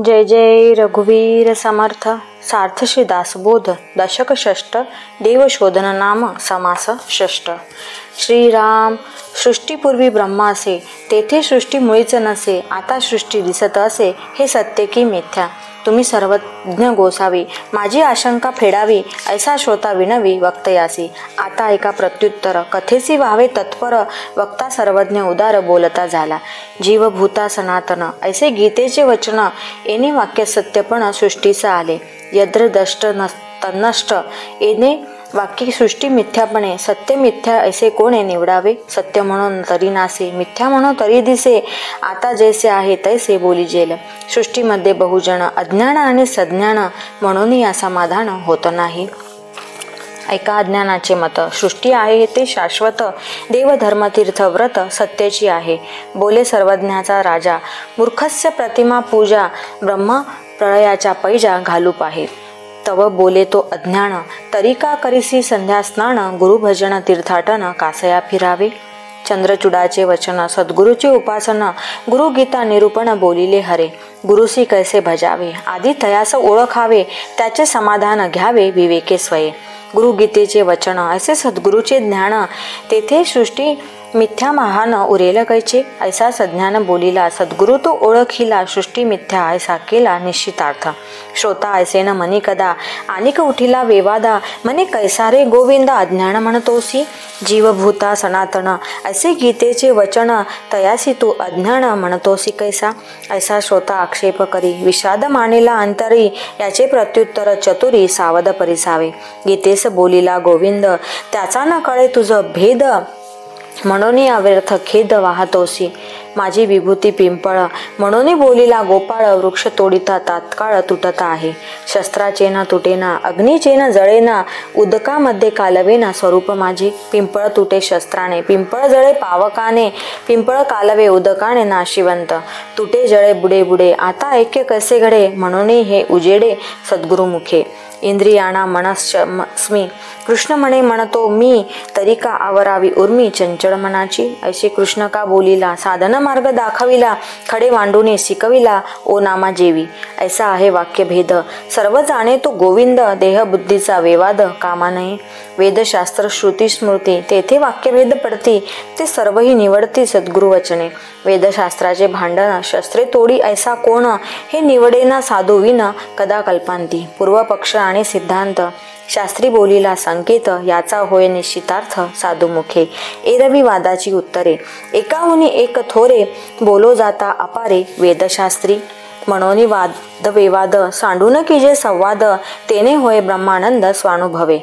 जय जय रघुवीर समर्थ सार्थ श्री दासबोध दशक षष्ट देवशोधन नाम समास षष्ट. श्रीराम सृष्टीपूर्वी ब्रह्मासे तेथे सृष्टी मुळीच नसे आता सृष्टी दिसत असे हे सत्य की मिथ्या. तुम्ही सर्वज्ञ गोसावी माझी आशंका फेडावी ऐसा श्रोता विनवी वक्तयासी. आता ऐका प्रत्युत्तर कथेसी व्हावे तत्पर वक्ता सर्वज्ञ उदार बोलता झाला. जीवभूता सनातन ऐसे गीतेचे वचन येणे वाक्य सत्यपण सृष्टीचा आले. यद्र दष्ट तन्नष्ट येणे वाक्य सृष्टी मिथ्यापणे सत्य मिथ्या ऐसे कोणे निवडावे. सत्य म्हणून तरी नासे मिथ्या म्हणून तरी दिसे आता जैसे आहे तैसे बोली जेल. सृष्टीमध्ये बहुजन अज्ञान आणि सज्ञान म्हणून या समाधान होत नाही. ऐका अज्ञानाचे मत सृष्टी आहे ते शाश्वत देव धर्म तीर्थ व्रत सत्याची आहे. बोले सर्वज्ञाचा राजा मूर्खस्य प्रतिमा पूजा ब्रह्म प्रळयाच्या पैजा घालूप आहे. तव बोले तो अज्ञान तरी का करीसी संध्या स्नान गुरुभजन तीर्थाटन कासया फिरावे. चंद्रचूडाचे वचन सद्गुरूचे उपासन गुरुगीता निरूपण बोलिले हरे. गुरुसी कैसे भजावे आधी तयास ओळखावे त्याचे समाधान घ्यावे विवेके स्वये. गुरुगीतेचे वचन ऐसे सद्गुरूचे ज्ञान तेथे सृष्टी मिथ्या महान उरेल कैचे. ऐसा सज्ञान बोलिला सद्गुरु तो ओळखिला सृष्टी मिथ्या ऐसा केला निश्चितार्थ. श्रोता ऐसे न मनी कदा अनिक उठिला वेवादा मने कैसा रे गोविंद अज्ञान म्हणतोसी. जीवभूता सनातन ऐसे गीतेचे वचन तयासी तू अज्ञान म्हणतोसी कैसा. ऐसा श्रोता आक्षेप करी विषाद मानेला अंतरी याचे प्रत्युत्तर चतुरी सावध परिसावे. गीतेस बोलिला गोविंद त्याचा न कळे तुझ भेद म्हणून अव्यर्थ खेद वाहतोसी. माझी विभूती पिंपळ म्हणून बोलिला गोपाळ वृक्ष तोडिता तात्काळ तुटता आहे. शस्त्राचे न तुटेना अग्नीचे न जळेना उदकामध्ये कालवेना स्वरूप माझे. पिंपळ तुटे शस्त्राने पिंपळ जळे पावकाने पिंपळ कालवे उदकाने नाशिवंत. तुटे जळे बुडे बुडे आता ऐक्य कसे घडे म्हणून हे उजेडे सद्गुरुमुखे. इंद्रियाणा मनस्मी कृष्ण म्हणे म्हणतो मी तरी का आवरावी उर्मी चंचळ मनाची. ऐसे कृष्ण का बोलिला साधन मार्ग दाखविला खडे मांडूने शिकविला ओ नामा जेवी. ऐसा आहे वाक्यभेद सर्व जाणे तो गोविंद देह बुद्धीचा वेवाद कामा नये. वेदशास्त्र श्रुती स्मृती तेथे वाक्यभेद पडती ते सर्वही निवडती सद्गुरु वचने. वेदशास्त्राचे भांडण शस्त्रे तोडी ऐसा कोण हे निवडेना साधू विन कदा कल्पांती. पूर्वपक्ष आणि सिद्धांत शास्त्री बोलिला संकेत याचा होय निश्चितार्थ साधुमुखे. एरवी वादाची उत्तरे एकाहुनी एक थोरे बोलो जाता अपारे वेदशास्त्री. म्हणून वादविवाद सांडून की जे संवाद तेने होय ब्रह्मानंद स्वानुभवे.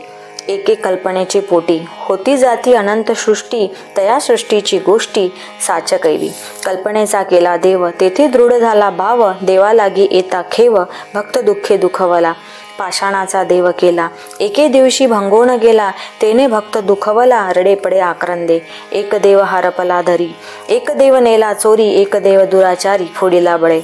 एके कल्पनेचे पोटी होती जाती अनंत सृष्टी तया सृष्टीची गोष्टी साचकैवी. कल्पनेचा केला देव तेथे दृढ झाला भाव देवा लागी येता खेव भक्त दुःखे दुखवला. पाषाणाचा देव केला एके दिवशी भंगोन गेला तेने भक्त दुखवला रडे पडे आक्रंदे. एक देव हारपला धरी एक देव नेला चोरी एक देव दुराचारी फोडीला बळे.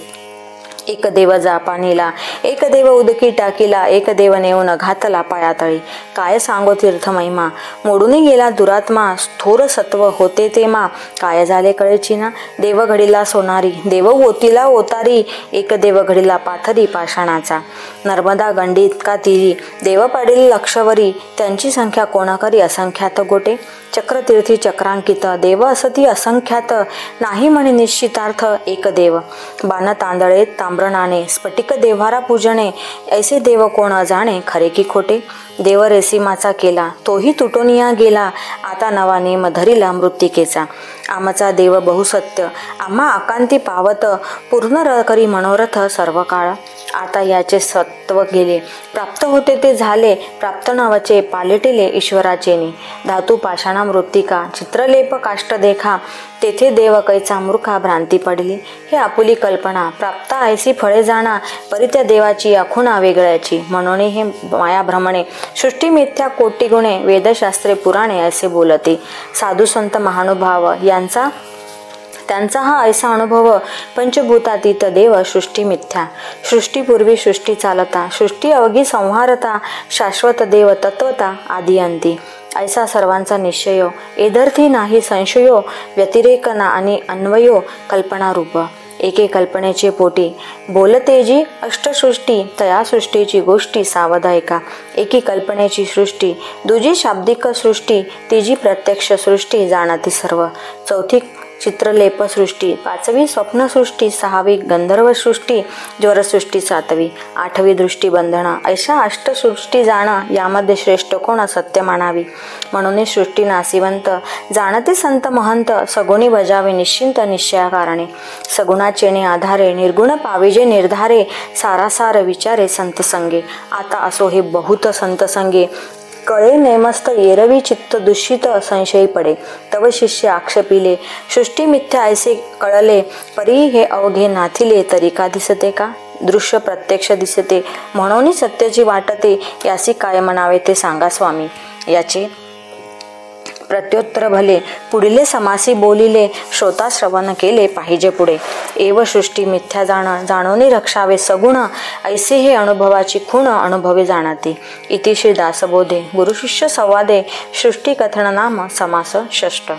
एक देव जापानीला एक देव उदकी टाकीला एक देव नेऊन घातला पायातळी. काय सांगो तीर्थ महिमा मोडून गेला दुरात्मा थोर सत्व होते ते मा. काय झाले कळेची ना देव घडीला सोनारी देव ओतीला ओतारी एक देव घडीला पाथरी पाषाणाचा. नर्मदा गंडीत का तीरी देव पाडील लक्षवरी त्यांची संख्या कोणा करी असंख्यात गोटे. चक्रतीर्थी चक्रांकित देव असती असंख्यात नाही म्हणे निश्चितार्थ एक देव. बाण तांदळे ताम्रनाने स्फटिक देव्हारा पूजणे ऐसे देव कोण जाणे खरे की खोटे. देव रेसीमाचा केला तोही तुटोनिया गेला आता नवा नेम धरिला मृत्तिकेचा. आमचा देव बहुसत्य आम्हा आकांती पावत पूर्ण करी मनोरथ सर्व काळ. आता याचे सत्व गेले प्राप्त होते ते झाले प्राप्त नावाचे पालटिले ईश्वराचेनी. धातू पाषाणा मृत्तिका चित्रलेप काष्ट देखा तेथे देव कैचा मूर्खा भ्रांती पडली. हे आपुली कल्पना प्राप्त ऐसी फळे जाणा परी त्या देवाची आखुणा वेगळ्याची. म्हणून हे माया भ्रमणे सृष्टी मिथ्या कोटी गुणे वेदशास्त्रे पुराणे असे बोलते. साधू संत महानुभाव त्यांचा हा ऐसा अनुभव पंचभूतातीत देव सृष्टी मिथ्या. सृष्टीपूर्वी सृष्टी चालता सृष्टी अवघी संहारता शाश्वत देव तत्वता आदी अंती. ऐसा सर्वांचा निश्चयो एदर्थी नाही संशयो व्यतिरेक ना आणि अन्वयो कल्पनारूप. एके कल्पनेचे पोटी बोलते जी अष्टसृष्टी, तया सृष्टीची गोष्टी सावध ऐका. एकी कल्पनेची सृष्टी, दुजी शाब्दिक सृष्टी, तिजी प्रत्यक्ष सृष्टी जाणती सर्व. चौथी चित्रलेप सृष्टी, पाचवी स्वप्नसृष्टी, सहावी गंधर्व सृष्टी, ज्वरसृष्टी सातवी, आठवी दृष्टी बंधना. अशा अष्टसृष्टी जाणा, यामध्ये श्रेष्ठ कोण सत्य मानावी. म्हणून सृष्टी नासिवंत जाणते संत महंत, सगुणी बजावे निश्चिंत निश्चयाकारणे. सगुणाचेने आधारे निर्गुण पाविजे निर्धारे, सारासार विचारे संत संगे. आता असो हे बहुत संत संगे, कळे नेमस्त एरवी चित्त दूषित संशयी पडे. तव शिष्य आक्षेपिले सृष्टी मिथ्या ऐसे कळले, परी हे अवघे नाथिले तरी का दिसते का. दृश्य प्रत्यक्ष दिसते म्हणून सत्याची वाटते, यासी काय म्हणावे ते सांगा स्वामी. याचे प्रत्युत्तर भले पुढिले समासी बोलिले, श्रोता श्रवण केले पाहिजे पुढे. एव सृष्टी मिथ्या जाणोनी रक्षावे सगुण, ऐसे हे अनुभवाची खूण अनुभवे जाणती. इति श्री दासबोधे गुरुशिष्य संवादे सृष्टी कथन नाम समास षष्ठ.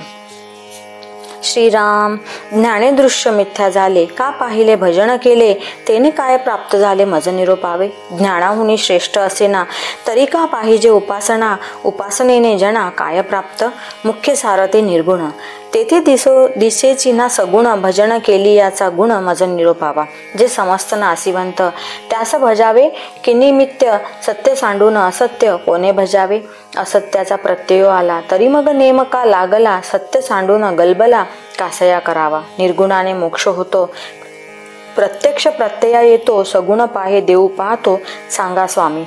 श्रीराम ज्ञाने दृश्य मिथ्या झाले, का पाहिले भजन केले, तेने काय प्राप्त झाले मज निरोपावे. ज्ञानाहुनी श्रेष्ठ असेना, तरी का पाहिजे उपासना, उपासनेने जना काय प्राप्त. मुख्य सारते निर्गुण, तेथे दिसेची ना सगुण, भजन केली याचा गुण मज निरोपावा. जे समस्त नासिवंत त्यास भजावे, की निमित्य सत्य सांडून असत्य कोणे भजावे. असत्याचा प्रत्यय आला तरी मग नेमका लागला, सत्य सांडून गलबला कासया करावा. निर्गुणाने मोक्ष होतो, प्रत्यक्ष प्रत्यया येतो, सगुण पाहे देऊ पाहतो सांगा स्वामी.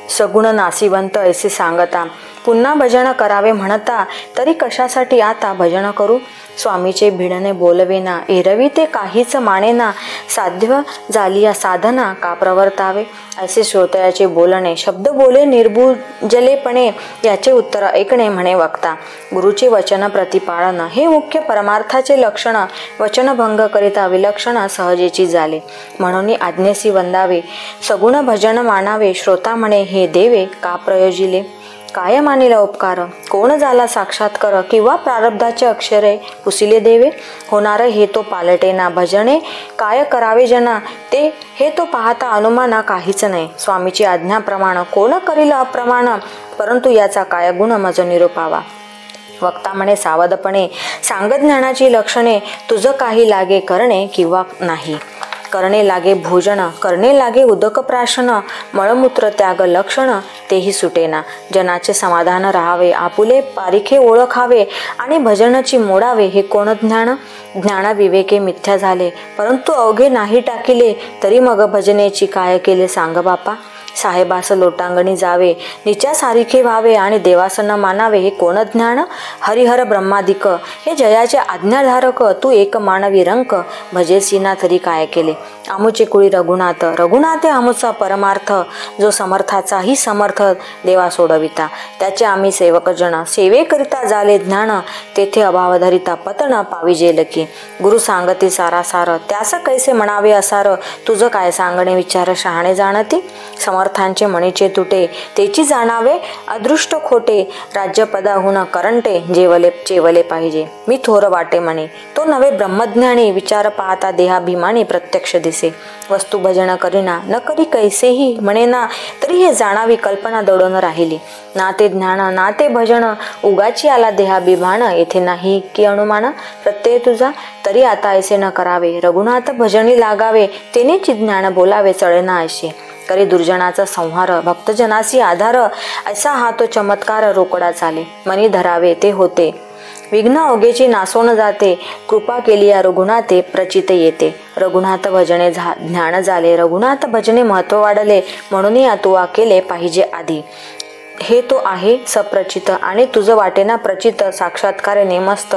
सगुण नासिवंत ऐसे सांगता, पुन्हा भजन करावे म्हणता, तरी कशासाठी आता भजन करू. स्वामीचे भिडणे बोलवेना, एरवी ते काहीच मानेना, साध्य झालिया साधना का प्रवर्तावे. असे श्रोतयाचे बोलणे, शब्द बोले निर्भुजलेपणे, याचे उत्तर ऐकणे म्हणे वक्ता. गुरुचे वचन प्रतिपाळन हे मुख्य परमार्थाचे लक्षण, वचनभंग करिता विलक्षण सहजेची झाले. म्हणून आज्ञेसी वंदावे, सगुण भजन मानावे. श्रोता म्हणे हे देवे का प्रयोजिले. काय मानिला उपकार, कोण झाला साक्षात्कार, किंवा प्रारब्धाचे अक्षरे पुसिले देवे. होणार हे तो पालटेना, भजने काय करावे जना, ते हे तो पाहता अनुमाना काहीच नाही. स्वामीची आज्ञाप्रमाण कोण करील अप्रमाण, परंतु याचा काय गुण मज निरोपावा. वक्ता म्हणे सावधपणे सांग ज्ञानाची लक्षणे, तुझं काही लागे करणे किंवा नाही. करणे लागे भोजन, करणे लागे उदक प्राशन, मळमूत्र त्याग लक्षण तेही सुटेना. जनाचे समाधान राहावे, आपुले पारिखे ओळखावे, आणि भजनाची मोडावे हे कोण ज्ञान. ज्ञान विवेके मिथ्या झाले, परंतु अवघे नाही टाकिले, तरी मग भजनेची काय केले सांग बापा. साहेबास लोटांगणी जावे, निच्या सारिखे व्हावे, आणि देवास न मानावे हे कोण ज्ञान. हरिहर ब्रह्मादिक हे जयाचे आज्ञाधारक, तू एक मानवी रंक, भजेसीना तरी काय केले. आमुचे कुळी रघुनाथ, रघुनाथे आमुचा परमार्थ, जो समर्थाचाही समर्थ देवा सोडविता. त्याचे आम्ही सेवकजन, सेवेकरिता झाले ज्ञान, तेथे अभाव धरिता पतन पाविजेल की. गुरु सांगते सारासार, त्यास कैसे म्हणावे असार, तुझं काय सांगणे विचार शहाणे जाणती. समर्थांचे मणीचे तुटे, तेची जाणावे अदृष्ट खोटे, राज्यपदाहून करंटे जेवले चेवले पाहिजे. मी थोर वाटे म्हणे, तो नवे ब्रह्मज्ञानी, विचार पाहता देहाभिमानी प्रत्यक्ष दिसे. वस्तू भजन करीना न करी कैसेही म्हणेना, तरी हे जाणावी कल्पना दडून राहिली. ना ते ज्ञान ना ते भजन, उगाची आला देहाभिमान, येथे नाही की अनुमान. प्रत्यय तुझा तरी आता ऐसे न करावे, रघुनाथ भजनी लागावे, तेनेच ज्ञान बोलावे चळेना असे. करी दुर्जनाचा संहार, भक्तजनासी आधार, असा हा तो चमत्कार रोकडा चाले. मनी धरावे ते होते, विघ्न अवघेची नासोन जाते, कृपा केली या रघुनाथे प्रचित येते. रघुनाथ भजने ज्ञान झाले, रघुनाथ भजने महत्व वाढले, म्हणून या तुवा केले पाहिजे आधी. हे तो आहे सप्रचित, आणि तुझं वाटेना प्रचित, साक्षात्कारे नेमस्त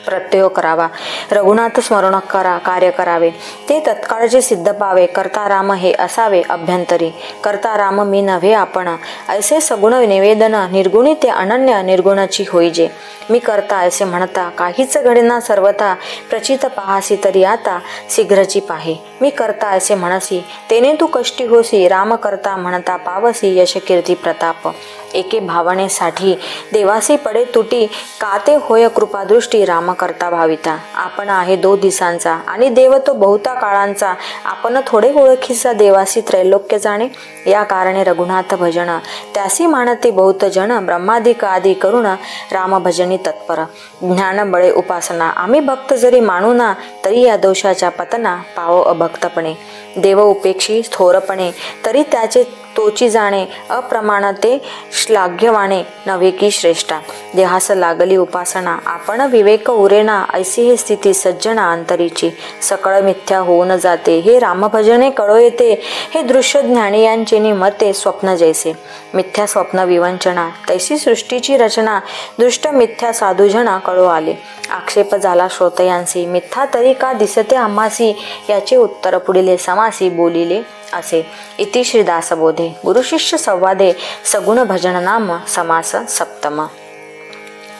प्रत्यय करावा. रघुनाथ स्मरण करा कार्य करावे, ते तत्काळचे सिद्ध पावे. करता राम हे असावे अभ्यंतरी, करता राम मी नव्हे आपण. ऐसे सगुण निवेदन, निर्गुणी ते अनन्य निर्गुणाची होईजे. मी करता असे म्हणता, काहीच घडेना सर्वथा, प्रचित पाहासी तरी आता शीघ्रची पाहे. मी करता असे म्हणसी, तेने तू कष्टी होसी, राम करता म्हणता पावसी यश कीर्ती प्रताप. एके भावनेसाठी देवासी पडे तुटी का ते होय कृपादृष्टी राम करता भाविता. आपण आहे 2 दिसांचा आणि देव तो बहुता काळांचा. आपण थोडे ओळखीचा देवासी त्रैलोक्य जाणे. या कारणे रघुनाथ भजन त्यासी मानते बहुत जन. ब्रह्मादिक आदी करुण राम भजनी तत्पर. ज्ञान बळे उपासना आम्ही भक्त जरी मानू ना, तरी या दोषाच्या पतना पाव अभक्तपणे. देव उपेक्षी थोरपणे तरी त्याचे तोची जाणे. अप्रमाणते श्लाघ्यवाणे नव्हे की श्रेष्ठा. देहास लागली उपासना आपण विवेक उरेना. ऐसी हे स्थिती सज्जना अंतरीची. सकळ मिथ्या होऊन जाते हे रामभजने कळो येते. हे दृश्य ज्ञानियांचे मते स्वप्न जैसे. मिथ्या स्वप्न विवंचना तैसी सृष्टीची रचना. दृष्ट मिथ्या साधुजना कळो आले. आक्षेप झाला श्रोतयांसी मिथ्या तरी का दिसते आम्हासी. याचे उत्तर पुढील समासी बोलिले असे. इति श्री दासबोधे गुरुशिष्य संवादे सगुण भजन नाम समास सप्तम.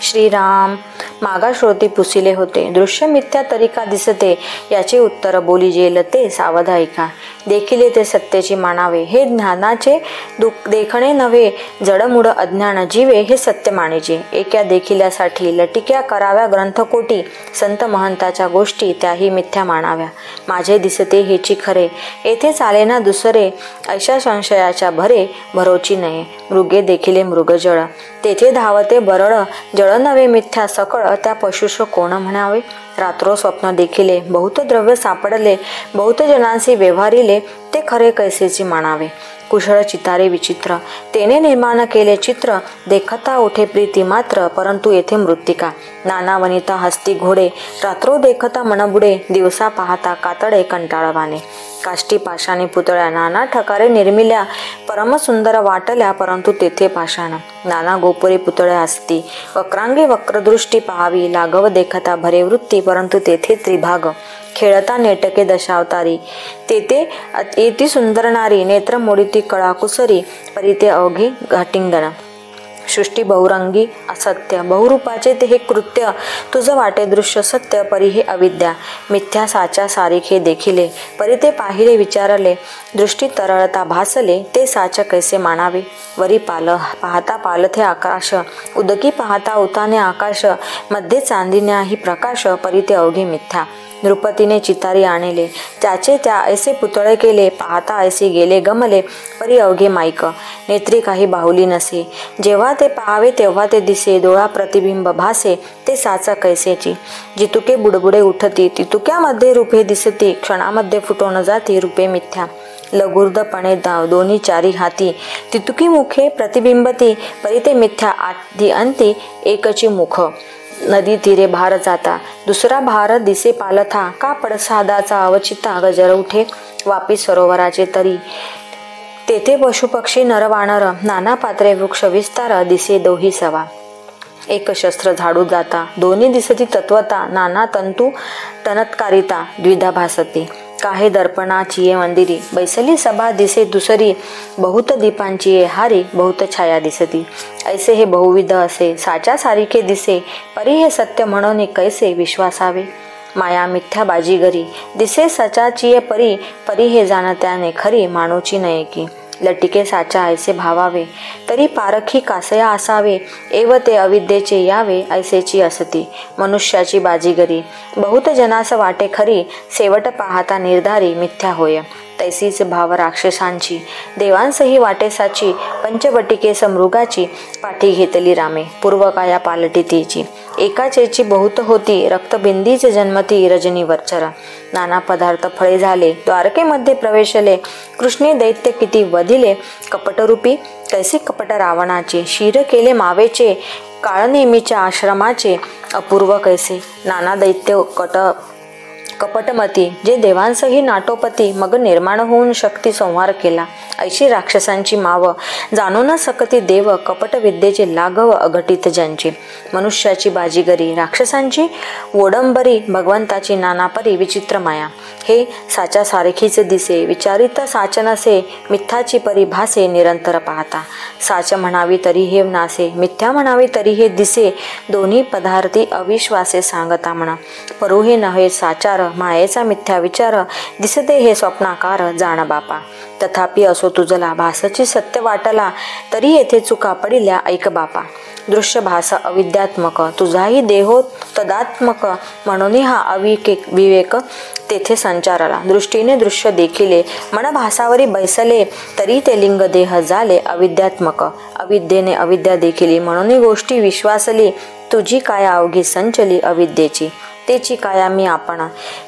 श्रीराम मागा श्रोती पुसिले होते. दृश्य मिथ्या तरीका दिसते याचे उत्तर बोली जेल ते सावध ऐका. देखिले ते सत्याची मानावे हे ज्ञानाचे देखणे नव्हे. जडमुड अज्ञान जीवे हे सत्य मानेचे. एका देखिल्यासाठी लटिक्या कराव्या ग्रंथकोटी. संत महंताच्या गोष्टी त्याही मिथ्या मानाव्या. माझे दिसते हेची खरे येथे चाले ना दुसरे. अशा संशयाच्या भरे भरोची नये. मृगे देखिले मृगजळ तेथे धावते बरळ. जळ नव्हे मिथ्या सकळ त्या पशुष कोण म्हणावे. रात्रो स्वप्न देखिले बहुत द्रव्य सापडले. बहुत जनांशी व्यवहारिले ते खरे कैसेची मानावे. कुशळ चितारे विचित्र तेने निर्माण केले चित्र. देखता उठे प्रीती मात्र परंतु येथे मृत्तिका. नाना वनिता हस्ती घोडे रात्रो देखता मनबुडे. दिवसा पाहता कातडे कंटाळवाने. काष्टी पाषाणी पुतळ्या नाना ठकारे निर्मिल्या. परमसुंदर वाटल्या परंतु तेथे पाषाण. नाना गोपुरे पुतळ्या असती वक्रांगी वक्रदृष्टी पाहावी. लाघव देखता भरे वृत्ती परंतु तेथे त्रिभाग. खेळता नेटके दशावतारी तेथे येती सुंदर नारी. नेत्र मोडीती कळा कुसरी परिते अवघी घाटिंगण. सृष्टी बहुरंगी असत्य बहुरूपाचे ते हे कृत्य. तुझं वाटे दृश्य सत्य परी हे अविद्या. मिथ्या साच्या सारिखे देखिले परी ते पाहिले विचारले. दृष्टी तरळता भासले ते साच कैसे मानावे. वरी पाहता पालथे आकाश उदकी पाहता उताने आकाश. मध्ये चांदिण्याही प्रकाश परी ते अवघे मिथ्या. नृपतीने चितारी आणले त्याचे त्या ऐसे पुतळे केले. पाहता ऐसे गेले गमले परी अवघे माईक. नेत्री काही बाहुली नसे जेव्हा ते पाहावे तेव्हा ते दिसे. डोळा प्रतिबिंब भासे ते साचा कैसेची. जितुके बुडबुडे उठती तितुक्यामध्ये रूपे दिसती. क्षणामध्ये फुटून जाती रूपे मिथ्या. लघुर्दपणे दोन्ही चारी हाती तितुकी मुखे प्रतिबिंबती परी ते मिथ्या. आधी अंती एकची मुख. नदी तीरे भार जाता दुसरा भार दिसे पालथा. का पडसादाचा अवचिता गजर उठे वापी सरोवराचे तरी. तेथे पशुपक्षी नरवानर नाना पात्रे वृक्ष विस्तार दिसे दोही सवा. एक शस्त्र झाडू जाता दोन्ही दिसती तत्वता. नाना तंतू टनत्कारिता द्विधा भासती. काहे दर्पणाची मंदिरी बैसली सभा दिसे दुसरी. बहुत दीपांची हारी बहुत छाया दिसती. ऐसे हे बहुविध असे साच्या सारिखे दिसे. परी हे सत्य म्हणून कैसे विश्वासावे. माया मिथ्या बाजीगरी दिसे सचाची परी. परी हे जाणत्याने खरी मानूची नये की. लटिके साचा ऐसे भावावे तरी पारखी कासया असावे. एव ते अविद्येचे यावे ऐसेची असती. मनुष्याची बाजीगरी बहुत जनास वाटे खरी. शेवट पाहता निर्धारी मिथ्या होय. तैसीच भाव राक्षसांची देवांसही वाटेसाची. पंचवटिकेस मृगाची पाठी घेतली रामे. पूर्वकाया पालटी तिची एकाचेची बहुत होती. रक्तबिंदीच जन्मती रजनी वरचर. नाना पदार्थ फळे झाले द्वारकेमध्ये प्रवेशले. कृष्णे दैत्य किती वधिले कपटरूपी. कैसे कपट रावणाचे शिर केले मावेचे. काळनेमीच्या आश्रमाचे अपूर्व कैसे. नाना दैत्य कपटमती जे देवांसही नाटोपती. मग निर्माण होऊन शक्ती संहार केला. ऐशी राक्षसांची माव जाणू न सकती देव. कपट विद्येचे लाघव अघटित ज्यांची. मनुष्याची बाजीगरी राक्षसांची वोडंबरी. भगवंताची नानापरी विचित्र माया. हे साच्या सारखीच दिसे विचारित साच नसे. मिथ्याची परी भासे निरंतर पाहता. साच म्हणावी तरी हे नासे मिथ्या म्हणावी तरी हे दिसे. दोन्ही पदार्थी अविश्वासे सांगता म्हणा. परुहे नव्हे साचार मायेचा मिथ्या विचार. दिसते हे स्वप्नाकार जाण बापा. तथापि असो तुझला भासाची सत्य वाटला, तरी येथे चुका पडिल्या ऐक बापा. दृश्य भास अविद्यात्मक, तुझाही देहो तदात्मक, म्हणून हा विवेक तेथे संचारला. दृष्टीने दृश्य देखिले, मन भासावरी बैसले, तरी ते लिंग देह झाले अविद्यात्मक. अविद्येने अविद्या देखिली, म्हणून गोष्टी विश्वासली, तुझी काया अवघी संचली अविद्येची. तेची काया मी आपण,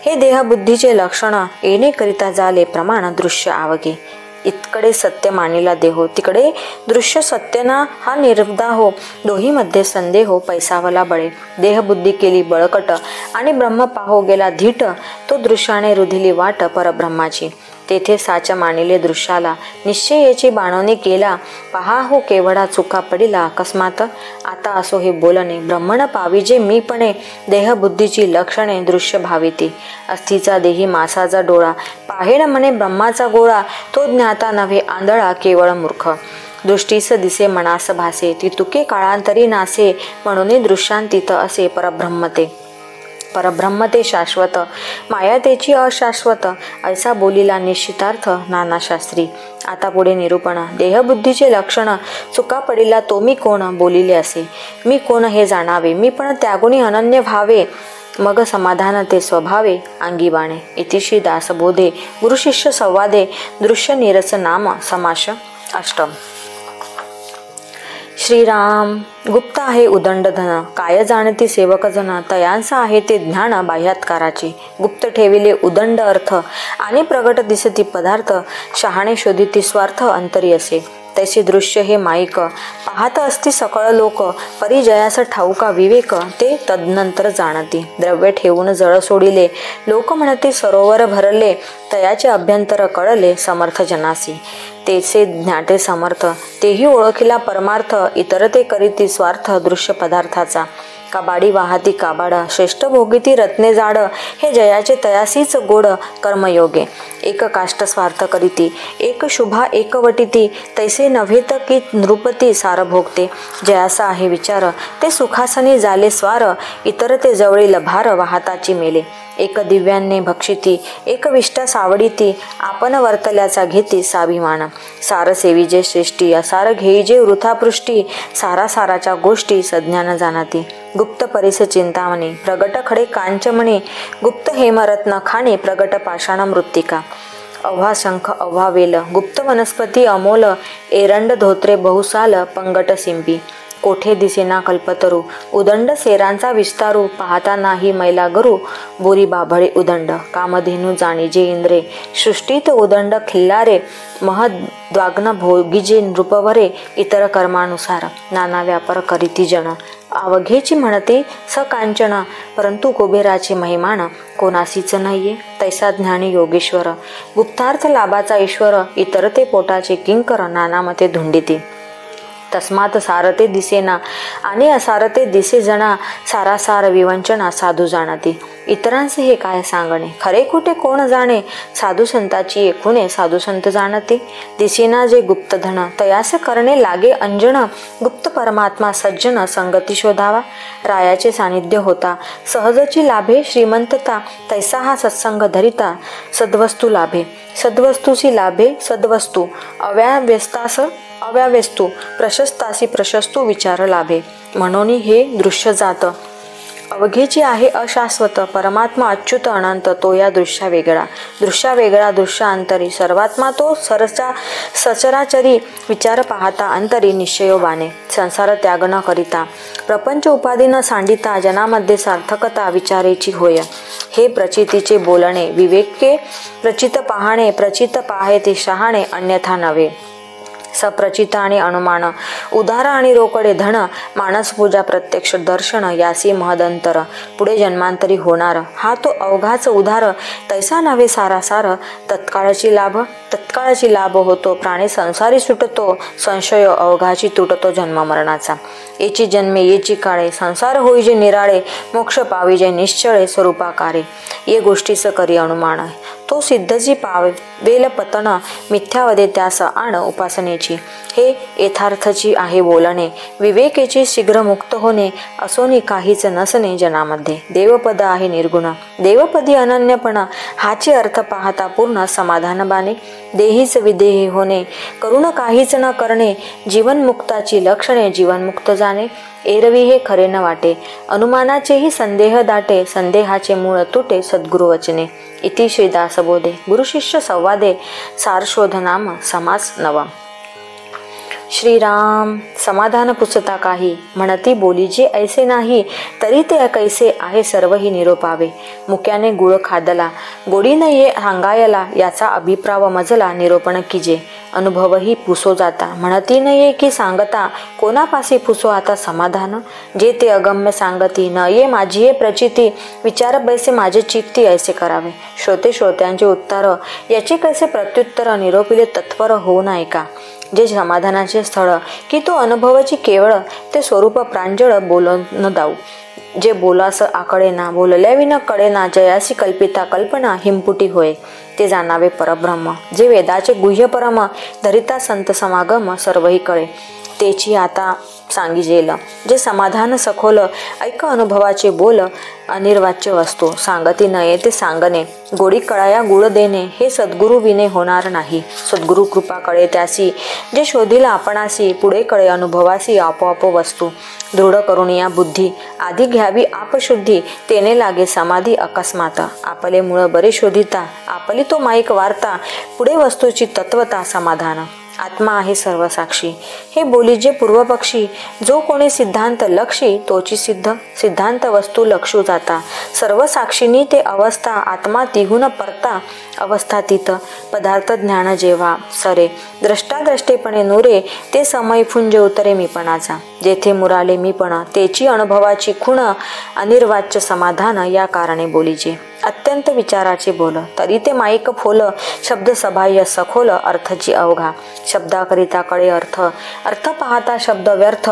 हे देहबुद्धीचे लक्षण, येणे करिता झाले प्रमाण दृश्य आवगे. इतकडे सत्य मानिला देहो, तिकडे दृश्य सत्य ना हा निर्दाहो. दोही मध्ये संदेहो पैसावला बळे. देहबुद्धी केली बळकट, आणि ब्रह्म पाहो गेला धीट. तो दृश्याने रुधिली वाट परब्रह्माची. तेथे साच मानिले दृश्याला, निश्चयाची बाणवणी केला. पहा हो केवढा चुका पडिला अकस्मात. आता असो हे बोलणे, ब्रह्मण पाविजे मीपणे. देहबुद्धीची लक्षणे दृश्य भाविती. अस्थीचा देही मासाचा डोळा, पाहेण म्हणे ब्रह्माचा गोळा. तो ज्ञाता नव्हे आंधळा केवळ मूर्ख. दृष्टीस दिसे मनास भासे, ती तुके काळांतरी नासे. म्हणून दृश्यांतीत असे परब्रह्मते. परब्रह्मते शाश्वत, माया तेची अशाश्वत. ऐसा बोलिला निश्चितार्थ नानाशास्त्री. आता पुढे निरूपण. देहबुद्धीचे लक्षण, चुका पडिला तो मी कोण बोलिले असे. मी कोण हे जाणावे, मी पण त्यागुणी अनन्य भावे. मग समाधान ते स्वभावे अंगी बाणे. इतिश्री दासबोधे गुरुशिष्य संवादे, दृश्य नीरस नाम समास अष्टम. श्रीराम. गुप्त आहे उदंड धन, काय जाणती सेवक जन. तयांसा आहे ते ज्ञान बाह्यात्काराचे. गुप्त ठेविले उदंड अर्थ, आणि प्रगट दिसती पदार्थ. शहाणे शोधिती स्वार्थ अंतरी असे. तैसे दृश्य हे माईक, पाहत असती सकळ लोक. परिजयास ठाऊका विवेक, ते तदनंतर जाणती. द्रव्य ठेवून जळ सोडिले, लोक म्हणते सरोवर भरले. तयाचे अभ्यंतर कळले समर्थ जनासी. तेचे ज्ञाते समर्थ, तेही ओळखिला परमार्थ. इतर ते करीती स्वार्थ दृश्य पदार्थाचा. काबाडी वाहती काबाडा, श्रेष्ठ भोगिती रत्ने जाड. हे जयाचे तयासीच गोड कर्मयोगे. एक काष्ट स्वार्थ करीती, एक शुभा एक वटिती. तैसे नव्हेत की नृपती सार भोगते. जयासा आहे विचार, ते सुखासनी झाले स्वार. इतर ते जवळील भार वाहताची मेले. एक दिव्याने भक्षिती, एक विष्टा सावडीती. आपण वर्तल्याचा घेती साभिमान. सार सेविजे श्रेष्ठी, असार घेईजे वृथापृष्टी. सारा साराच्या गोष्टी सज्ञान जाणती. गुप्त परिस चिंतामणी, प्रगट खडे कांचमणी. गुप्त हेमरत्न खाणी, प्रगट पाषाण मृत्तिका. अव्हा शंख अव्हा वेल, गुप्त वनस्पती अमोल. एरंड धोत्रे बहुसाल, पंगट सिंपी. कोठे दिसेना कल्पतरू, उदंड सेरांचा विस्तारू. पाहता नाही मैला गरू, बोरी बाभळे उदंड. कामधेनू जाणीजे इंद्रे, सृष्टीत उदंड खिल्लारे. महद्वाग्न भोगीजे नृपवरे. इतर कर्मानुसार नाना व्यापार करीती जन. अवघेची म्हणते सकांचन, परंतु कुबेराची महिमान कोणासीच नाहीये. तैसा ज्ञानी योगेश्वर, गुप्तार्थ लाभाचा ईश्वर. इतर ते पोटाचे किंकर, नानामते धुंडिती. तस्मात सारते दिसेना, आणि असारते दिसे जना. सारासार विवंचना साधू जाणती. इतरांचे हे काय सांगणे, खरे खोटे कोण जाणे. साधू संताची एकुणे साधू संत जाणते. दिसेना जे गुप्त धन, तयास करणे लागे अंजन. गुप्त परमात्मा सज्जन, संगती शोधावा. रायाचे सानिध्य होता, सहजची लाभे श्रीमंतता. तैसा हा सत्संग धरिता, सद्वस्तू लाभे. सद्वस्तूची लाभे सद्वस्तू. अव्याव्यस्तास अव्याव्यस्तू, प्रशस्तासी प्रशस्तू विचार लाभे. म्हणून हे दृश्य जात अवघेची आहे अशाश्वत. परमात्मा अच्युत अनंत, तो या दृश्या वेगळा. दृश्या वेगळा दृश्यांतरी. सर्वात्मा तो सचराचरी. विचार पाहता अंतरी निश्चयो बाणे. संसार त्याग न करिता, प्रपंच उपाधी न सांडिता. जनामध्ये सार्थकता विचारेची होय. हे प्रचितीचे बोलणे, विवेके प्रचित पाहणे. प्रचित पाहे ते शहाणे, अन्यथा नव्हे. सप्रचित आणि अनुमान, उदार आणि रोकडे धन. मानस पूजा प्रत्यक्ष दर्शन, यासी महदंतर. पुढे जन्मांतरी होणार, हा तो अवघाच उधार. तैसा नव्हे सारासार. तत्काळाची लाभ होतो, प्राणी संसारी सुटतो. संशय अवघाची तुटतो जन्म मरणाचा. येची जन्मे येची काळे, संसार होईजे निराळे. मोक्ष पाविजे निश्चळे स्वरूपाकारे. ये गोष्टीस करी अनुमान, तो सिद्धजी पावेल पतन मिथ्यावदे त्यास आण उपासनेची. हे यथार्थची आहे बोलणे, विवेकेची शीघ्र मुक्त होणे, असोनी काहीच नसणे जनामध्ये. देवपद आहे निर्गुण, देवपदी अनन्यपण, हाची अर्थ पाहता पूर्ण समाधान बाणे. देहीच विदेही होणे, करुण काहीच न करणे, जीवनमुक्ताची लक्षणे जीवनमुक्त जाणे. एरवी हे खरे न वाटे, अनुमानाचेही संदेह दाटे, संदेहाचे मूळ तुटे सद्गुरु वचने. इति श्री दासबोधे गुरुशिष्य संवादे सारशोध नाम समास नवम. श्रीराम समाधान पुसता काही, म्हणती बोली जे ऐसे नाही, तरी ते कैसे आहे सर्वही निरोपावे. मुक्याने गुळ खादला, गोडी न ये सांगायला, याचा अभिप्राव मजला निरोपण कीजे. अनुभवही पुसो जाता, म्हणती न ये की सांगता, कोणापासी पुसो आता समाधान. जे ते अगम्य सांगती, न ये माझी ये प्रचिती, विचार बैसे माझे चित्ती ऐसे करावे. श्रोत्यांचे उत्तर, याचे कैसे प्रत्युत्तर, निरोपिले तत्पर होऊ नये का. जे समाधानाचे स्थळ की तो अनुभवाची केवळ, ते स्वरूप प्रांजळ बोलून न दाऊ. जे बोलास आकडेना, बोलल्या विना कळेना, जयासी कल्पिता कल्पना हिमपुटी होय, ते जाणावे परब्रह्म. जे वेदाचे गुह्य परम, धरिता संत समागम सर्वही कळे, तेची आता सांगिजेल. जे समाधान सखोल, ऐक अनुभवाचे बोल, अनिर्वाच्य वस्तू, सांगती नये ते सांगणे, गोडी कळाया गुळ देणे, हे सद्गुरु विने होणार नाही. सद्गुरु कृपा कळे त्यासी, जे शोधिला आपणासी, पुढे कळे अनुभवासी आपोआप वस्तू. दृढ करून या बुद्धी, आधी घ्यावी आपशुद्धी, तेने लागे समाधी अकस्मात. आपले मूळ बरे शोधिता, आपली तो माईक वार्ता, पुढे वस्तूची तत्वता समाधान. आत्मा आहे सर्व साक्षी, हे बोली जे पूर्वपक्षी, जो कोणी सिद्धांत लक्षी, तोची सिद्धांत वस्तू लक्षू जाता. सर्व साक्षीनी ते अवस्था, आत्मा तिहून परता अवस्थातीत. पदार्थ ज्ञान जेव्हा सरे, द्रष्टाद्रष्टेपणे नुरे, ते समय फुंज उतरे मीपणाचा. जेथे मुराले मीपण, तेची अनुभवाची खुण, अनिर्वाच्य समाधान, या कारणे बोलीचे. अत्यंत विचाराचे बोल, तरी ते माईक फोल, शब्द सबाह्य सखोल, अर्थची अवघा. शब्दाकरिता कळे अर्थ, अर्थ पाहता शब्द व्यर्थ,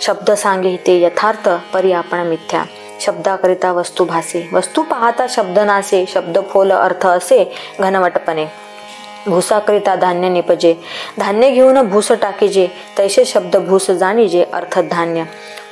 शब्द सांगे ते यथार्थ, परी आपण मिथ्या. शब्दाकरिता वस्तू भासे, वस्तू पाहता शब्द नासे, शब्द फोल अर्थ असे घनवटपणे. भूसाकरिता धान्य निपजे, धान्य घेऊन भूस टाकीजे, तैसे शब्द भूस जाणीजे, अर्थ धान्य.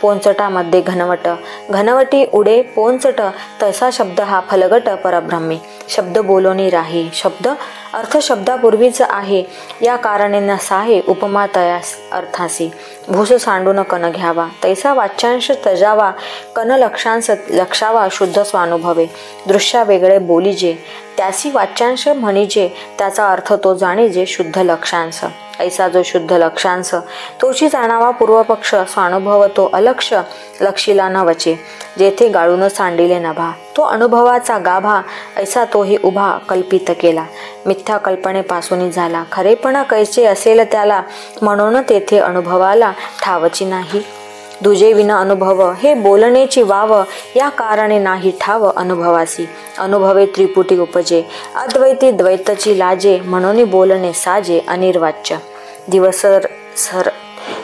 पोंचटामध्ये घनवट, घनवटी उडे पोंचट, तसा शब्द हा फलगट परब्रह्मी. शब्द बोलोनी राही, शब्द अर्थ शब्दापूर्वीच आहे, या कारणे नसाहे उपमा तयास अर्थासी. भूस सांडून कण घ्यावा, तैसा वाच्यांश तजावा, कण लक्षांश लक्षावा, शुद्ध स्वानुभवे. दृश्या वेगळे बोलीजे, त्यासी वाच्यांश म्हणीजे, त्याचा अर्थ तो जाणीजे, शुद्ध लक्षांश. ऐसा जो शुद्ध लक्षांश, तोची जाणावा पूर्वपक्ष, स्वानुभव तो अलक्ष, लक्षिला न वचे. जेथे गाळून सांडिले नभा, तो अनुभवाचा गाभा, ऐसा तोही उभा कल्पित केला. मिथ्या कल्पनेपासून झाला, खरेपणा कैसे असेल त्याला, म्हणून तेथे अनुभवाला ठावची नाही. दुजे विना अनुभव, हे बोलणेची वाव, या कारणे नाही ठाव अनुभवासी. अनुभवे त्रिपुटी उपजे, अद्वैती द्वैतची लाजे, म्हणून बोलणे साजे अनिर्वाच्य.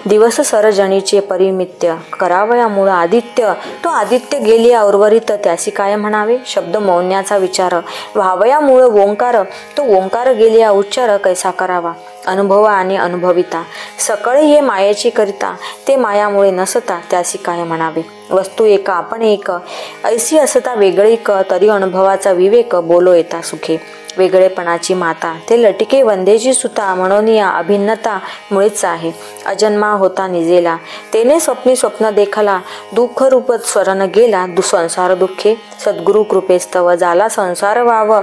दिवस सरजणीचे परिमित्य, करावया मूळ आदित्य, तो आदित्य गेलिया उर्वरित, त्यासी काय म्हणावे. शब्द मौन्याचा विचार, व्हावया मूळ ओंकार, तो ओंकार गेलिया उच्चार, कैसा करावा. अनुभव आणि अनुभविता, सकळे हे मायेची करिता, ते मायामुळे नसता, त्यासी काय म्हणावे. वस्तू एका आपण एक, ऐसी असता वेगळीक, तरी अनुभवाचा विवेक, बोलो येता सुखे. वेगळेपणाची माता, ते लटिके वंदेची सुता, म्हणून या अभिन्नता मुळेच आहे. अजन्मा होता निजेला, तेने स्वप्नी स्वप्न देखला, दुःख रूप स्वरण गेला, संसार दुःखे. सद्गुरु कृपेस्तव झाला संसार वाव,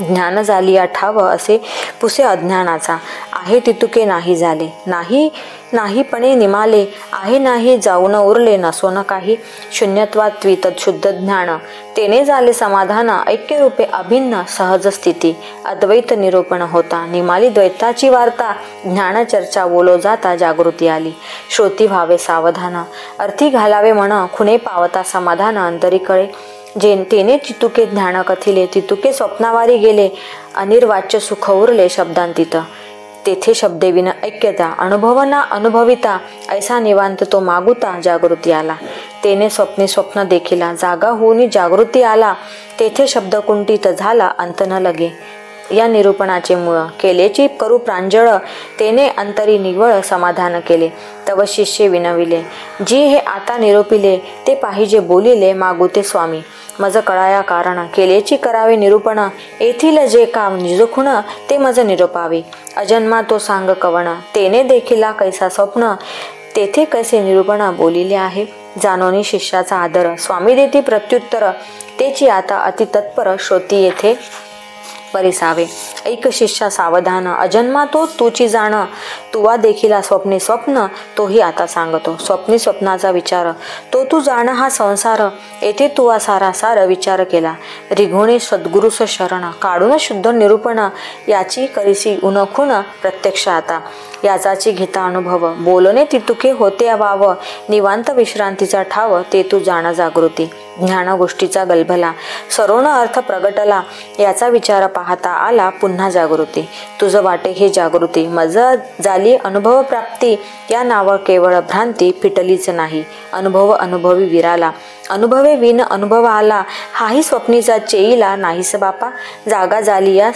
ज्ञान झाली ठाव, असे पुसे अज्ञानाचा. आहे तितुके नाही झाले, नाहीपणे निमाले, आहे नाही जाऊन उरले, नसो न काही. शून्यत्वात त्वितत शुद्ध ज्ञान, तेने झाले समाधान, ऐक्यरूपे अभिन्न सहज स्थिती. अद्वैत निरूपण होता, निमाली द्वैताची वार्ता, ज्ञान चर्चा बोलो जाता, जागृती आली. श्रोती व्हावे सावधान, अर्थी घालावे म्हण, खुणे पावता समाधान, अंतरी कळे. तेने तितुके ज्ञान कथिले, तितुके स्वप्नावारी गेले, अनिर्वाच्य सुख उरले शब्दांतित. तेथे शब्देविन ऐक्यता, अनुभवना अनुभविता, ऐसा निवांत तो मागुता, जागृती आला. तेने स्वप्ने स्वप्न देखिला, जागा होऊन जागृती आला, तेथे शब्द कुंठित झाला, अंत न लगे. या निरूपणाचे मूळ केलेची करू प्रांजळ, तेने अंतरी निव्वळ समाधान केले. तव शिष्ये विनविले, जी हे आता निरोपिले, ते पाहिजे बोलिले, मागू ते स्वामी. मज कळाया कारण, केलेची करावे निरूपण, येथील जे काम निजखुण, ते मज निरोपावे. अजन्मा तो सांग कवण, तेने देखिला कैसा स्वप्न, तेथे कैसे निरूपण बोलिले आहे. जानोनी शिष्याचा आदर, स्वामी देती प्रत्युत्तर, तेची आता अति तत्पर, श्रोती येथे परिसावे. ऐक शिष्या सावधान, अजन्मा तो तुची जाण, तुवा देखिला स्वप्ने स्वप्न, तोही आता सांगतो. स्वप्नी स्वप्नाचा विचार, तो तू जाण हा संसार, येथे तुवा सारा सार विचार केला. रिघोणे सद्गुरुस शरण, काढून शुद्ध निरूपण, याची करिसी उनखून प्रत्यक्ष आता. याचाची घेता अनुभव, बोलणे तितुके होते वाव, निवांत विश्रांतीचा ठाव, ते तू जाण जागृती. ज्ञान गोष्टीचा गलभला, सरोण अर्थ प्रगटला, याचा विचार पाहता आला पुन्हा जागृती. तुझ वाटे हे जागृती, मज झाली अनुभव प्राप्ती, या नाव केवळ भ्रांती, फिटलीच नाही अनुभव अनुभवी विराला. अनुभवे विन अनुभव आला, हाही स्वप्नीचा चेईला नाहीस बापा. जागा झाली या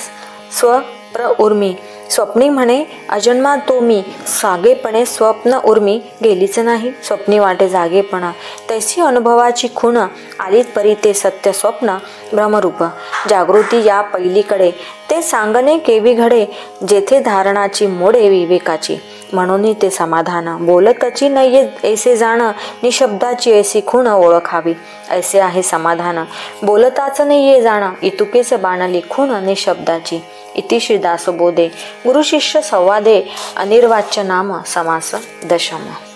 स्वप्र उर्मी, स्वप्नी म्हणे अजन्मा तो मी, सागेपणे स्वप्न उर्मी गेलीच नाही. स्वप्नी वाटे जागेपण, तैसी अनुभवाची खूण, आलीत परी ते सत्य स्वप्न भ्रमरूप. जागृती या पहिलीकडे, ते सांगणे केवी घडे, जेथे धारणाची मोडे विवेकाची. म्हणून ते समाधान, बोलतची नये ऐसे जाण, निशब्दाची ऐसी खूण ओळखावी. ऐसे आहे समाधान, बोलताच नये जाण, इतुकेच बाणली खूण निशब्दाची. इति श्री दासबोधे गुरु शिष्य संवादे, अनिर्वाच्य नाम समास दशम.